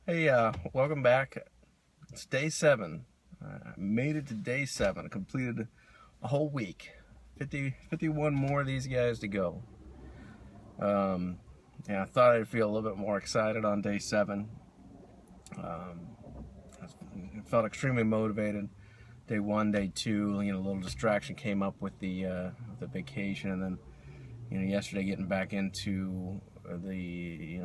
Hey, welcome back. It's day 7. I made it to day 7. I completed a whole week. 51 more of these guys to go. Um, I thought I'd feel a little bit more excited on day 7. I felt extremely motivated. Day 1, day 2, a little distraction came up with the vacation, and then yesterday getting back into the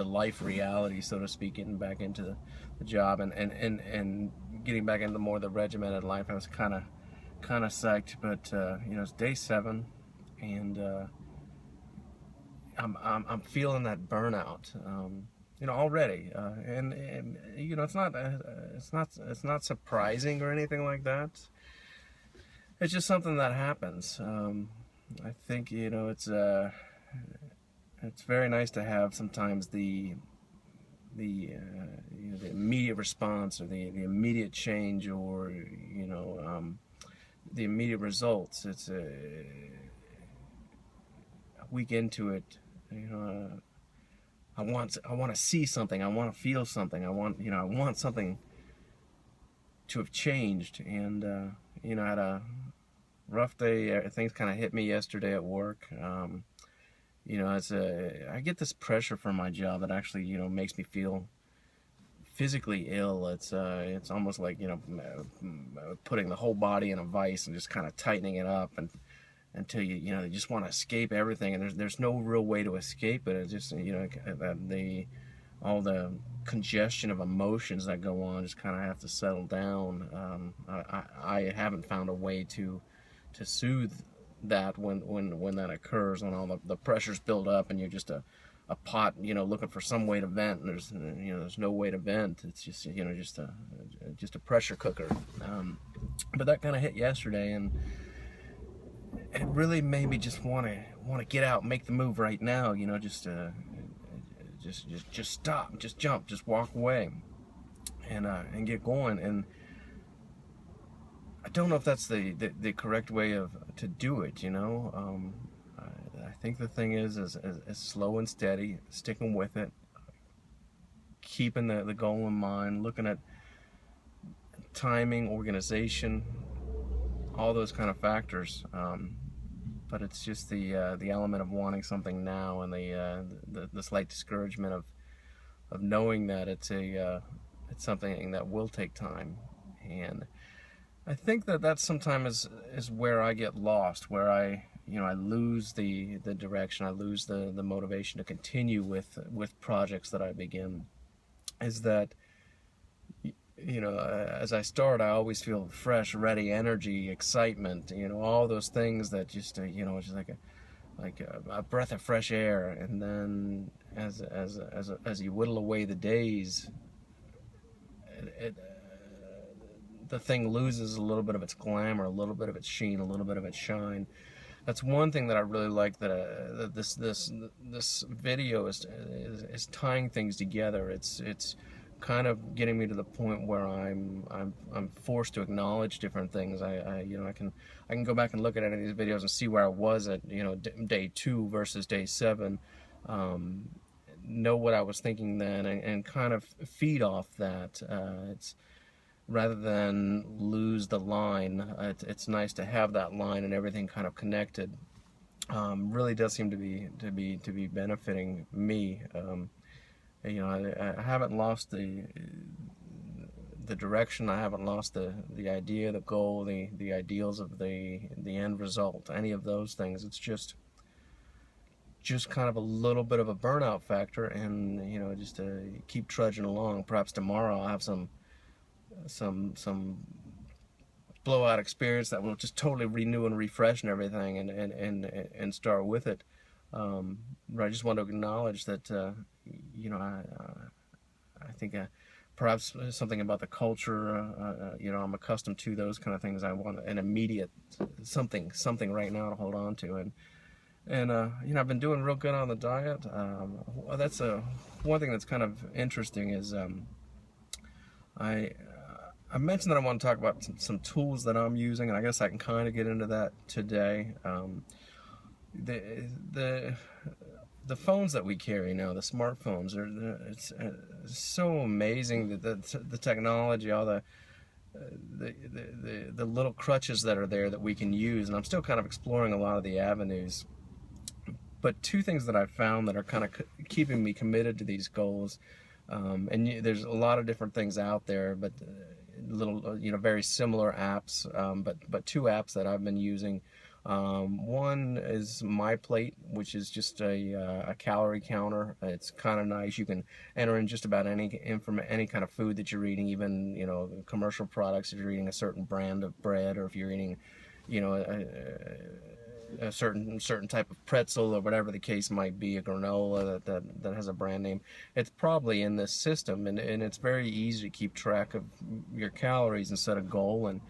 life reality, so to speak, getting back into the job and getting back into more of the regimented life. I was kind of psyched, but it's day 7, and I'm feeling that burnout. Already, and it's not surprising or anything like that. It's just something that happens. I think it's very nice to have sometimes the immediate response, or the immediate change, or the immediate results. It's a week into it. I want to see something. I want to feel something. I want something to have changed. And I had a rough day. Things kind of hit me yesterday at work. I get this pressure from my job that actually makes me feel physically ill. It's almost like putting the whole body in a vice and just kind of tightening it up, and until you just want to escape everything, and there's no real way to escape it. It's just all the congestion of emotions that go on just kind of have to settle down. I haven't found a way to soothe that when that occurs, when all the pressures build up and you're just a pot looking for some way to vent, and there's no way to vent. It's just just a pressure cooker. But that kind of hit yesterday, and it really made me just want to get out, make the move right now. Just stop, just jump, just walk away, and get going. And I don't know if that's the correct way to do it. I think the thing is slow and steady, sticking with it, keeping the goal in mind, looking at timing, organization, all those kind of factors. But it's just the element of wanting something now, and the slight discouragement of knowing that it's something that will take time. And I think that sometimes is where I get lost, where I lose the direction, I lose the motivation to continue with projects that I begin. Is that as I start, I always feel fresh, ready, energy, excitement, all those things that just it's just like a breath of fresh air. And then as you whittle away the days, the thing loses a little bit of its glamour, a little bit of its sheen, a little bit of its shine. That's one thing that I really like, that this video is tying things together. It's kind of getting me to the point where I'm forced to acknowledge different things. I can go back and look at any of these videos and see where I was at day 2 versus day 7. Know what I was thinking then, and kind of feed off that. It's rather than lose the line. It's nice to have that line and everything kind of connected. Really does seem to be benefiting me. I haven't lost the direction. I haven't lost the idea, the goal, the ideals of the end result, any of those things. It's just kind of a little bit of a burnout factor, and just to keep trudging along. Perhaps tomorrow I'll have some blowout experience that will just totally renew and refresh and everything, and start with it. But I just want to acknowledge that I think perhaps something about the culture. I'm accustomed to those kind of things. I want an immediate something right now to hold on to, and I've been doing real good on the diet. That's one thing that's kind of interesting is I mentioned that I want to talk about some tools that I'm using, and I guess I can kind of get into that today. The the phones that we carry now, the smartphones, it's so amazing that the technology, all the little crutches that are there that we can use, and I'm still kind of exploring a lot of the avenues. But two things that I've found that are kind of keeping me committed to these goals, and there's a lot of different things out there, but little, very similar apps, but two apps that I've been using. One is MyPlate, which is just a calorie counter. It's kind of nice. You can enter in just about any kind of food that you're eating, even commercial products. If you're eating a certain brand of bread, or if you're eating, a certain type of pretzel, or whatever the case might be, a granola that has a brand name, it's probably in this system, and it's very easy to keep track of your calories and set a goal. And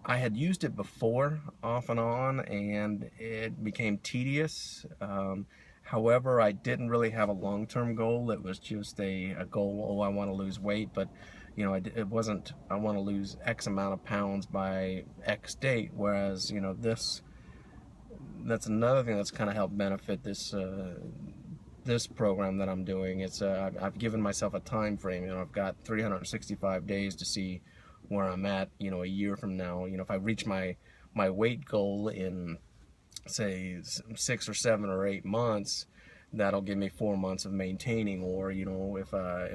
I had used it before off and on, and it became tedious. However, I didn't really have a long-term goal. It was just a goal, oh, I want to lose weight, but it wasn't, I want to lose X amount of pounds by X date. Whereas, that's another thing that's kind of helped benefit this this program that I'm doing. It's I've given myself a time frame. I've got 365 days to see where I'm at, a year from now. If I reach my weight goal in, say, 6 or 7 or 8 months, that'll give me 4 months of maintaining. Or if I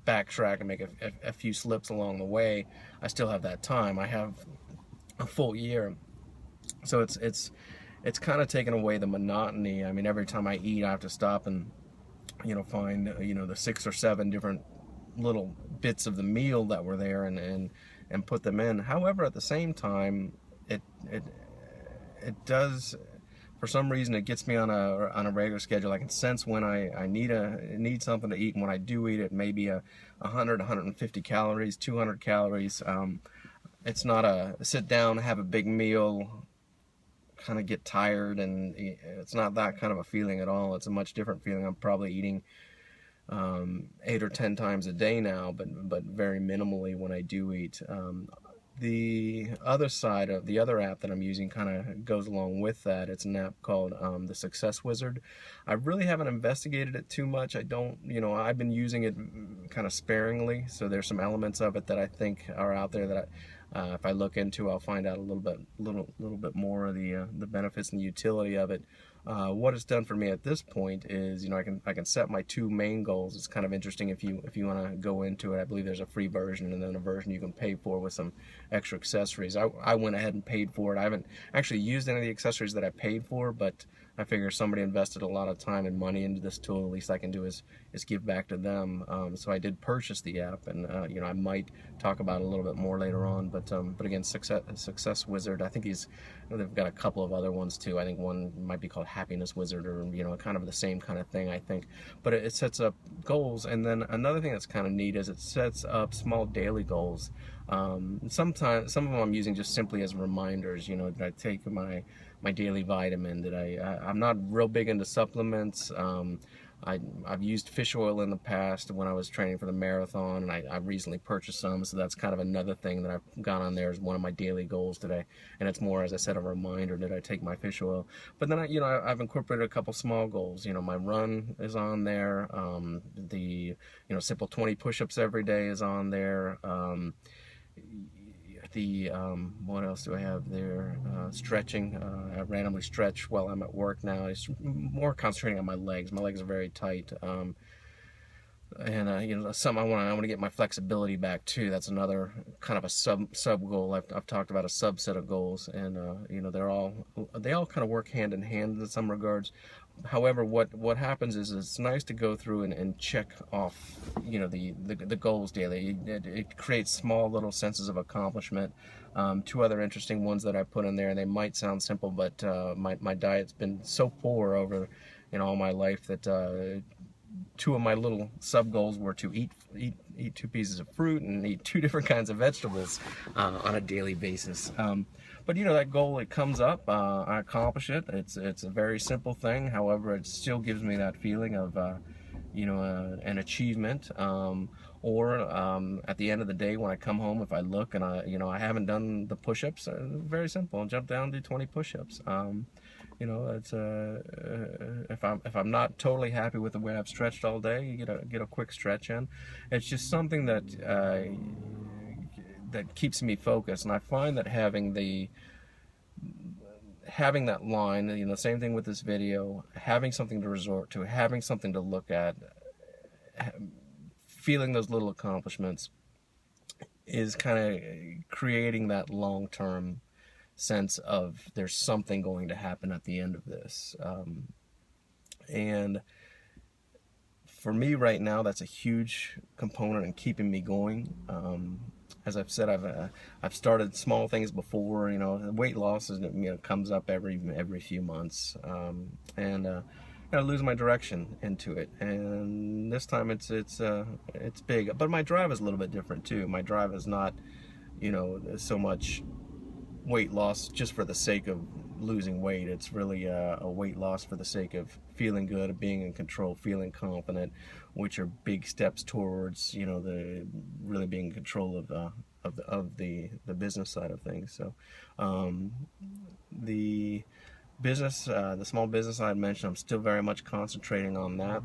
backtrack and make a few slips along the way, I still have that time. I have a full year. So it's kind of taken away the monotony. I mean, every time I eat, I have to stop and find the 6 or 7 different little bits of the meal that were there and put them in. However, at the same time, it does, for some reason, it gets me on a regular schedule. I can sense when I need something to eat, and when I do eat it, maybe 100, 150 calories, 200 calories. It's not a sit down, have a big meal, kind of get tired, and it's not that kind of a feeling at all. It's a much different feeling. I'm probably eating 8 or 10 times a day now, but very minimally when I do eat. The other side of the other app that I'm using kind of goes along with that. It's an app called the Success Wizard. I really haven't investigated it too much. I've been using it kind of sparingly, so there's some elements of it that I think are out there that if I look into, I'll find out a little bit more of the benefits and the utility of it. What it's done for me at this point is, I can set my 2 main goals. It's kind of interesting if you want to go into it. I believe there's a free version and then a version you can pay for with some extra accessories. I went ahead and paid for it. I haven't actually used any of the accessories that I paid for, but I figure somebody invested a lot of time and money into this tool. The least I can do is give back to them. So I did purchase the app, and I might talk about it a little bit more later on. But again, Success Wizard. I think they've got a couple of other ones too. I think one might be called Happiness Wizard, or kind of the same kind of thing, I think. But it sets up goals, and then another thing that's kind of neat is it sets up small daily goals. Sometimes some of them I'm using just simply as reminders. Did I take my daily vitamin? I'm not real big into supplements. I've used fish oil in the past when I was training for the marathon, and I recently purchased some, so that's kind of another thing that I've got on there as one of my daily goals today. And it's more, as I said, a reminder, did I take my fish oil? But then I've incorporated a couple small goals. My run is on there. The simple 20 push-ups every day is on there. What else do I have there? Stretching. I randomly stretch while I'm at work now. It's more concentrating on my legs. My legs are very tight. Some I want to get my flexibility back too. That's another kind of a sub goal. I've talked about a subset of goals, and they all kind of work hand in hand in some regards. However, what happens is it's nice to go through and check off the goals daily. It creates small little senses of accomplishment. 2 other interesting ones that I put in there, and they might sound simple, but my diet's been so poor over all my life that 2 of my little sub goals were to eat 2 pieces of fruit and eat 2 different kinds of vegetables on a daily basis. But that goal, it comes up, I accomplish it. It's a very simple thing. However, it still gives me that feeling of an achievement. Or at the end of the day, when I come home, if I look and I haven't done the push-ups, very simple. I'll jump down and do 20 push-ups. You know, it's if I'm not totally happy with the way I've stretched all day, you get a quick stretch in. It's just something that that keeps me focused, and I find that having that line, you know, same thing with this video, having something to resort to, having something to look at, feeling those little accomplishments is kind of creating that long-term sense of there's something going to happen at the end of this. And for me right now, that's a huge component in keeping me going. As I've said, I've started small things before. You know, weight loss is, you know, comes up every few months, and I lose my direction into it. And this time it's big, but my drive is a little bit different too. My drive is not, you know, so much weight loss just for the sake of losing weight. It's really a weight loss for the sake of feeling good, of being in control, feeling confident, which are big steps towards, you know, the really being in control of the business side of things. So the business, the small business I had mentioned, I'm still very much concentrating on that.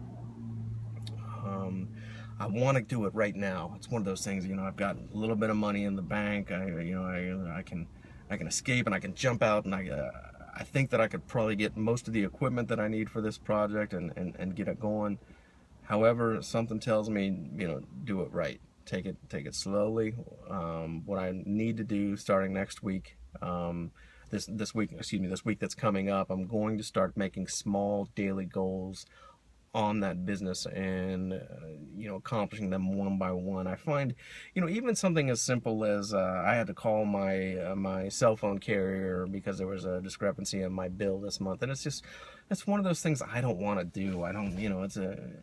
I want to do it right now. It's one of those things, you know, I've got a little bit of money in the bank. I can escape and I can jump out, and I think that I could probably get most of the equipment that I need for this project and get it going. However, something tells me, you know, do it right. Take it slowly. What I need to do starting next week, this week that's coming up, I'm going to start making small daily goals on that business and you know, accomplishing them one by one. I find, you know, even something as simple as I had to call my cell phone carrier because there was a discrepancy in my bill this month, and it's one of those things I don't want to do. I don't, you know,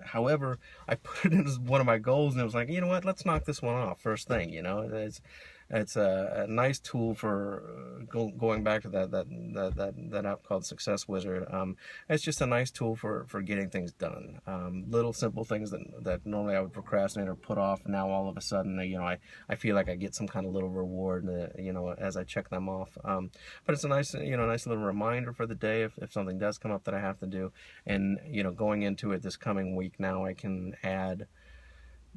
however, I put it in as one of my goals, and it was like, you know what, let's knock this one off first thing. You know, it's a nice tool for going back to that app called Success Wizard. It's just a nice tool for getting things done. Little simple things that normally I would procrastinate or put off. Now all of a sudden, you know, I feel like I get some kind of little reward, you know, as I check them off. But it's a nice, you know, nice little reminder for the day if something does come up that I have to do. And you know, going into it this coming week, now I can add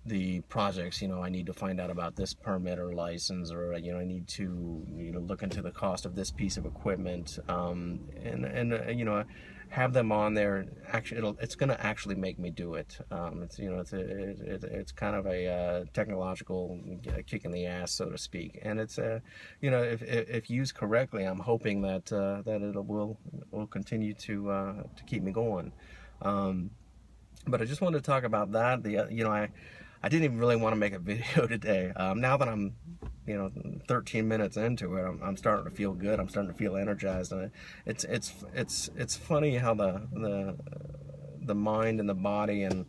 the projects. You know, I need to find out about this permit or license, or you know, I need to, you know, look into the cost of this piece of equipment, and you know, have them on there. Actually, it's going to actually make me do it. It's, you know, it's kind of a technological kick in the ass, so to speak. And it's you know, if used correctly, I'm hoping that it will continue to keep me going. But I just wanted to talk about that. You know, I didn't even really want to make a video today. Now that I'm, you know, 13 minutes into it, I'm starting to feel good. I'm starting to feel energized, and it's funny how the mind and the body and,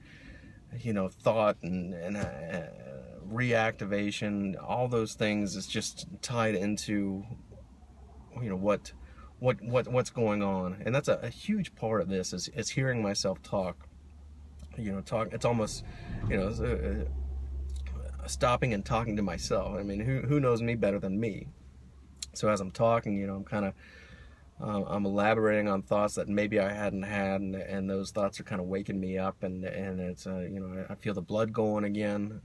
you know, thought and reactivation, all those things is just tied into, you know, what's going on. And that's a huge part of this is hearing myself talk. You know, it's almost, you know, stopping and talking to myself. I mean, who knows me better than me? So as I'm talking, you know, I'm kind of I'm elaborating on thoughts that maybe I hadn't had, and those thoughts are kind of waking me up, and it's you know, I feel the blood going again.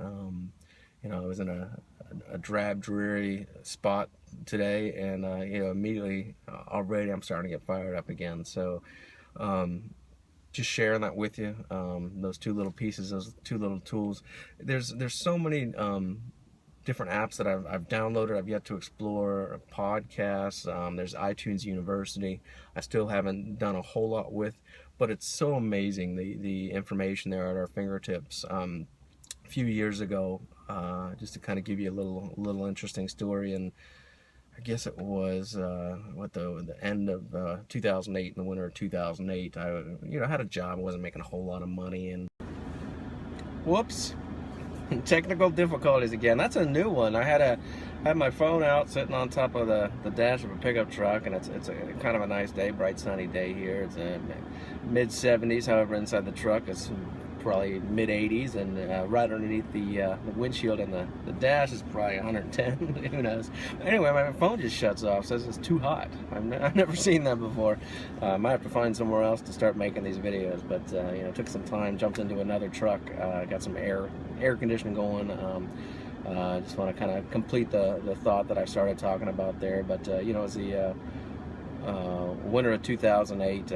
You know, I was in a drab, dreary spot today, and you know, immediately already I'm starting to get fired up again. So just sharing that with you, those two little pieces, those two little tools. There's so many different apps that I've downloaded, I've yet to explore, podcasts. There's iTunes University. I still haven't done a whole lot with, but it's so amazing, the information there at our fingertips. A few years ago, just to kind of give you a little interesting story, and I guess it was the end of 2008, in the winter of 2008. I, you know, had a job. I wasn't making a whole lot of money, and whoops, technical difficulties again. That's a new one. I had my phone out, sitting on top of the dash of a pickup truck, and it's a kind of a nice day, bright sunny day here. It's mid 70s. However, inside the truck it's probably mid 80s, and right underneath the windshield and the dash is probably 110. Who knows? Anyway, my phone just shuts off, says it's too hot. I've never seen that before. I might have to find somewhere else to start making these videos, but you know, took some time, jumped into another truck, got some air conditioning going. Just want to kind of complete the thought that I started talking about there. But you know, it was the winter of 2008.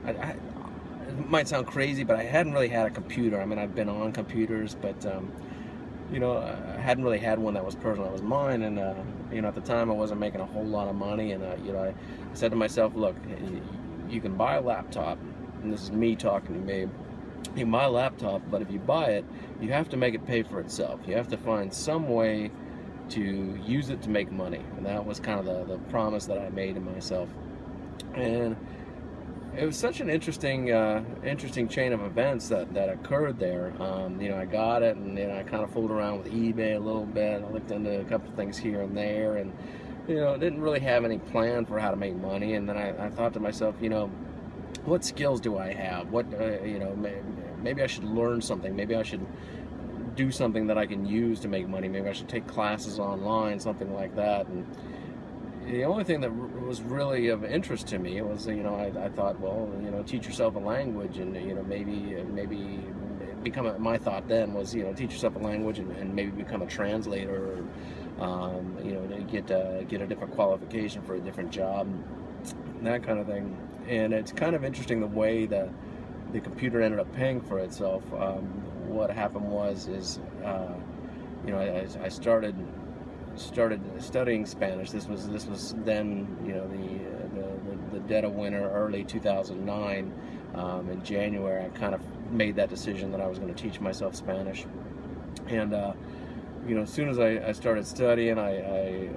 It might sound crazy, but I hadn't really had a computer. I mean, I've been on computers, but you know, I hadn't really had one that was personal, that was mine. And you know, at the time, I wasn't making a whole lot of money. And you know, I said to myself, look, you can buy a laptop, and this is me talking to me. You can buy a laptop, but if you buy it, you have to make it pay for itself. You have to find some way to use it to make money. And that was kind of the promise that I made to myself. And it was such an interesting chain of events that occurred there. You know, I got it, and you know, I kind of fooled around with eBay a little bit. I looked into a couple of things here and there, and you know, didn't really have any plan for how to make money. And then I thought to myself, you know, what skills do I have? What you know, maybe I should learn something. Maybe I should do something that I can use to make money. Maybe I should take classes online, something like that. And the only thing that was really of interest to me was, you know, I thought, well, you know, teach yourself a language, and you know, maybe become my thought then was, you know, teach yourself a language and maybe become a translator, or you know, to get a different qualification for a different job, that kind of thing. And it's kind of interesting the way that the computer ended up paying for itself. What happened was you know, I started studying Spanish. This was then, you know, the dead of winter, early 2009. In January, I kind of made that decision that I was going to teach myself Spanish. And you know, as soon as I started studying, I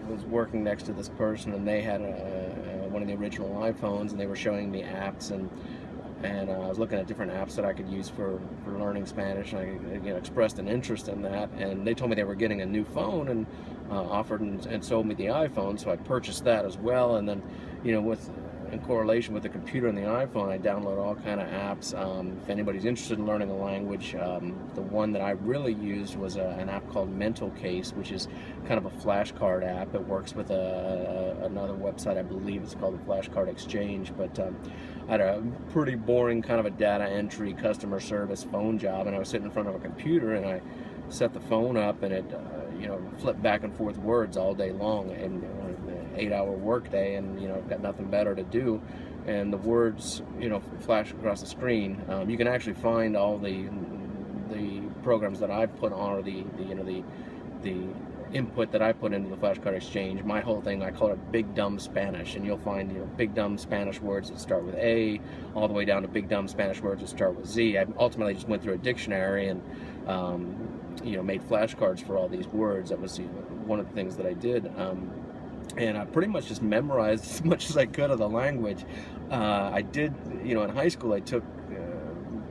was working next to this person, and they had one of the original iPhones, and they were showing me apps, and I was looking at different apps that I could use for learning Spanish, and I, you know, expressed an interest in that. And they told me they were getting a new phone, and offered and sold me the iPhone, so I purchased that as well. And then, you know, in correlation with the computer and the iPhone, I download all kind of apps. If anybody's interested in learning a language, the one that I really used was an app called Mental Case, which is kind of a flashcard app. It works with another website, I believe it's called the Flashcard Exchange. But I had a pretty boring kind of a data entry customer service phone job, and I was sitting in front of a computer, and I set the phone up, and it you know, flipped back and forth words all day long, and an 8-hour work day, and you know, I've got nothing better to do, and the words, you know, flash across the screen. You can actually find all the programs that I put on, or the input that I put into the Flashcard Exchange. My whole thing, I call it Big Dumb Spanish, and you'll find, you know, big dumb Spanish words that start with A, all the way down to big dumb Spanish words that start with Z. I ultimately just went through a dictionary and you know, made flashcards for all these words. That was, you know, one of the things that I did. And I pretty much just memorized as much as I could of the language. I did, you know, in high school I took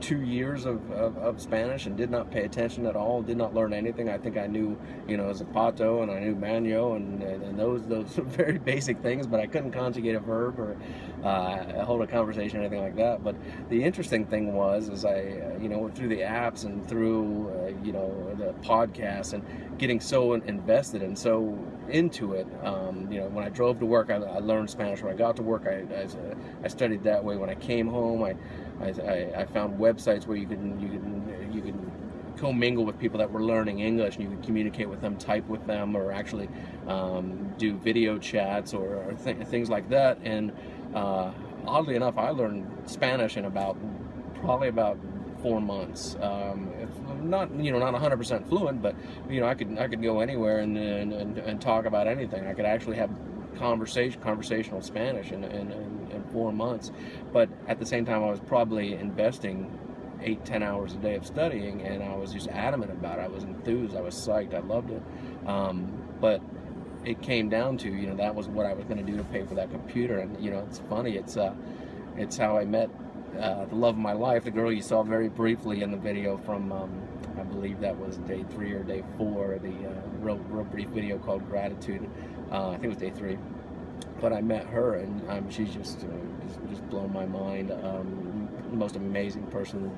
2 years of Spanish and did not pay attention at all, did not learn anything. I think I knew, you know, zapato, and I knew maño, and those very basic things, but I couldn't conjugate a verb or hold a conversation or anything like that. But the interesting thing was, is I, you know, went through the apps and through, you know, the podcasts, and getting so invested and so into it. You know, when I drove to work, I learned Spanish. When I got to work, I studied that way. When I came home, I found websites where you can commingle with people that were learning English, and you could communicate with them, type with them, or actually do video chats or things like that. And oddly enough, I learned Spanish in probably about 4 months. If not, you know, not 100% fluent, but you know, I could go anywhere and talk about anything. I could actually have conversational Spanish in 4 months. But at the same time, I was probably investing 8-10 hours a day of studying, and I was just adamant about it. I was enthused, I was psyched, I loved it. But it came down to, you know, that was what I was going to do to pay for that computer. And you know, it's funny, it's how I met the love of my life, the girl you saw very briefly in the video from I believe that was day 3 or day 4, the real brief video called Gratitude. I think it was day 3. But I met her, and she's just blown my mind. The most amazing person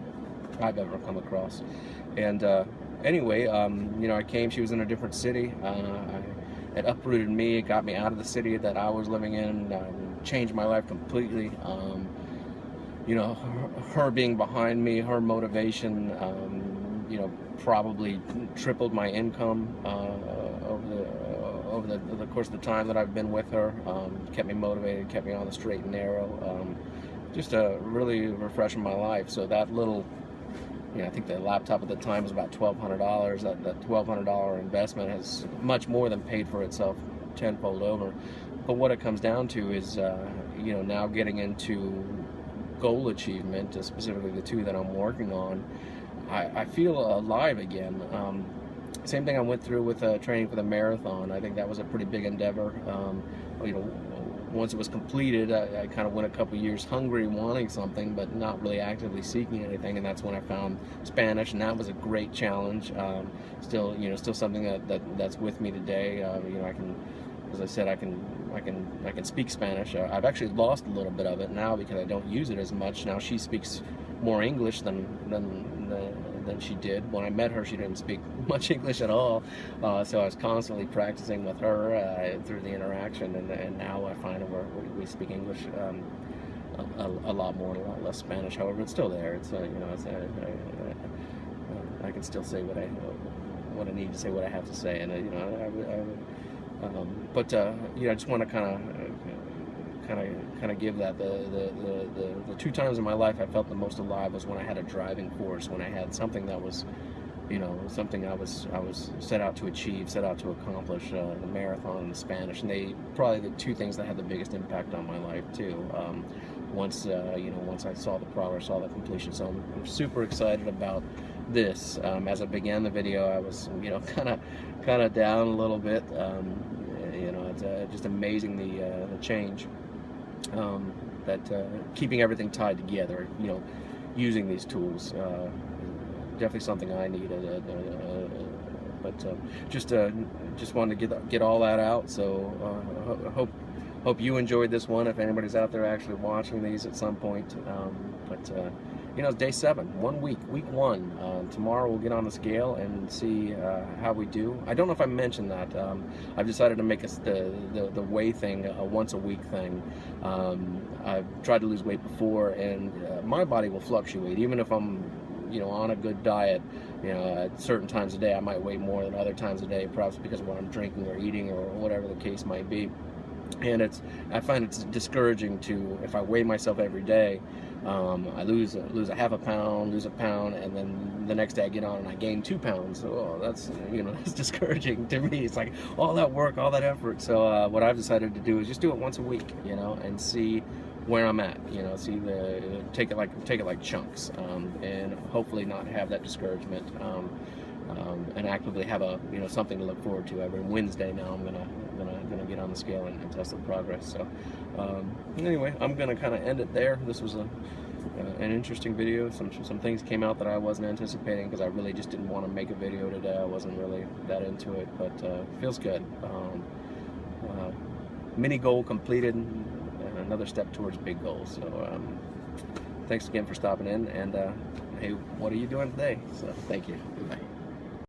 I've ever come across. And anyway, you know, I came. She was in a different city. It uprooted me. It got me out of the city that I was living in. Changed my life completely. You know, her being behind me, her motivation, you know, probably tripled my income over the course of the time that I've been with her. Kept me motivated, kept me on the straight and narrow. Just really refreshing my life. So that little, you know, I think the laptop at the time was about $1,200. That $1,200 investment has much more than paid for itself tenfold over. But what it comes down to is, you know, now getting into goal achievement, specifically the two that I'm working on, I feel alive again. Same thing I went through with training for the marathon. I think that was a pretty big endeavor. You know, once it was completed, I kind of went a couple years hungry, wanting something, but not really actively seeking anything. And that's when I found Spanish, and that was a great challenge. Still, you know, still something that's with me today. You know, I can, as I said, I can speak Spanish. I've actually lost a little bit of it now because I don't use it as much. Now she speaks more English than she did. When I met her, she didn't speak much English at all. So I was constantly practicing with her through the interaction, and now I find that we speak English a lot more, a lot less Spanish. However, it's still there. It's you know, it's, I can still say what I need to say, what I have to say, and you know, but you know, I just want to kind of give that the two times in my life I felt the most alive was when I had a driving force, when I had something that was, you know, something I was set out to achieve, set out to accomplish. The marathon and the Spanish, and they probably the two things that had the biggest impact on my life too. Once you know, once I saw the progress, saw the completion, so I'm super excited about this. As I began the video, I was, you know, kind of down a little bit. You know, it's just amazing the change that keeping everything tied together. You know, using these tools, definitely something I need. But just wanted to get all that out. So hope you enjoyed this one. If anybody's out there actually watching these at some point, you know, it's day 7, 1 week, week 1. Tomorrow we'll get on the scale and see how we do. I don't know if I mentioned that. I've decided to make the weigh thing a once a week thing. I've tried to lose weight before, and my body will fluctuate. Even if I'm, you know, on a good diet, you know, at certain times a day I might weigh more than other times a day, perhaps because of what I'm drinking or eating or whatever the case might be. And I find it's discouraging to, if I weigh myself every day, I lose a half a pound, lose a pound, and then the next day I get on and I gain 2 pounds. So that's, you know, that's discouraging to me. It's like all that work, all that effort. So what I've decided to do is just do it once a week, you know, and see where I'm at. You know, see take it like chunks, and hopefully not have that discouragement. And actively have you know, something to look forward to. Every Wednesday now I'm gonna get on the scale and test the progress. So anyway, I'm gonna kind of end it there. This was an interesting video. Some things came out that I wasn't anticipating because I really just didn't want to make a video today. I wasn't really that into it, but feels good. Mini goal completed, and another step towards big goals. So thanks again for stopping in, and hey, what are you doing today? So thank you. Bye.